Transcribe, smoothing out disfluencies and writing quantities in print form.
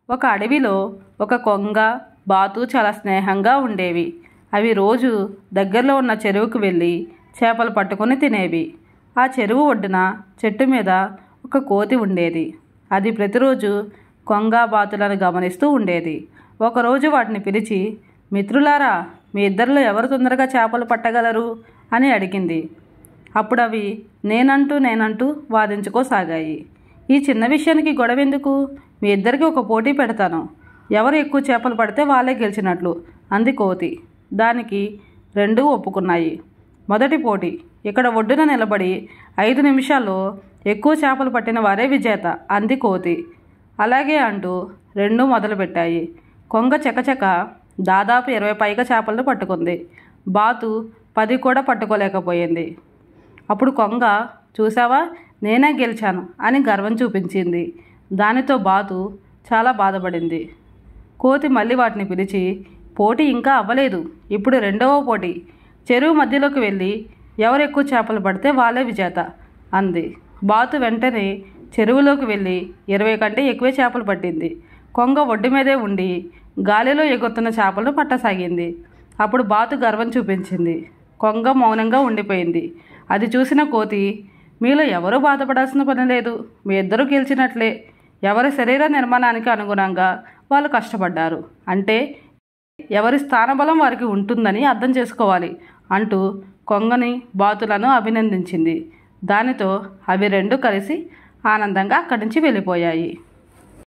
ఒక అడవిలో ఒక కొంగ, బాతు చాలా స్నేహంగా ఉండేవి. అవి రోజు దగ్గరలో ఉన్న చెరువుకు వెళ్ళి చేపలు పట్టుకొని తినేవి. ఆ చెరువు ఒడ్డున చెట్టు మీద ఒక కోతి ఉండేది. అది ప్రతిరోజు కొంగ, బాతులను గమనిస్తూ ఉండేది. ఒకరోజు వాటిని పిలిచి, మిత్రులారా, మీ ఇద్దరిలో ఎవరు తొందరగా చేపలు పట్టగలరు అని అడిగింది. అప్పుడు అవి నేనంటూ వాదించుకోసాగాయి. ఈ చిన్న విషయానికి గొడవెందుకు? మీ ఇద్దరికి ఒక పోటీ పెడతాను. ఎవరు ఎక్కువ చేపలు పడితే వాళ్ళే గెలిచినట్లు అంది కోతి. దానికి రెండూ ఒప్పుకున్నాయి. మొదటి పోటీ. ఇక్కడ ఒడ్డున నిలబడి 5 నిమిషాల్లో ఎక్కువ చేపలు పట్టిన వారే విజేత అంది కోతి. అలాగే అంటూ రెండూ మొదలుపెట్టాయి. కొంగ చకచక దాదాపు 20 పైగా చేపలను పట్టుకుంది. బాతు 10 కూడా పట్టుకోలేకపోయింది. అప్పుడు కొంగ, చూసావా, నేనే గెలిచాను అని గర్వం చూపించింది. దానితో బాతు చాలా బాధపడింది. కోతి మళ్ళీ వాటిని పిలిచి, పోటీ ఇంకా అవ్వలేదు, ఇప్పుడు రెండవ పోటీ. చెరువు మధ్యలోకి వెళ్ళి ఎవరు ఎక్కువ చేపలు పడితే వాళ్ళే విజేత అంది. బాతు వెంటనే చెరువులోకి వెళ్ళి 20 కంటే ఎక్కువే చేపలు పట్టింది. కొంగ ఒడ్డు మీదే ఉండి గాలిలో ఎగురుతున్న చేపలను పట్టసాగింది. అప్పుడు బాతు గర్వం చూపించింది. కొంగ మౌనంగా ఉండిపోయింది. అది చూసిన కోతి, మీలో ఎవరూ బాధపడాల్సిన పని లేదు, మీ ఇద్దరూ గెలిచినట్లే. ఎవరి శరీర నిర్మాణానికి అనుగుణంగా వాళ్ళు కష్టపడ్డారు, అంటే ఎవరి స్థానబలం వారికి ఉంటుందని అర్థం చేసుకోవాలి అంటూ కొంగని, బాతులను అభినందించింది. దానితో అవి రెండూ కలిసి ఆనందంగా అక్కడి నుంచి వెళ్ళిపోయాయి.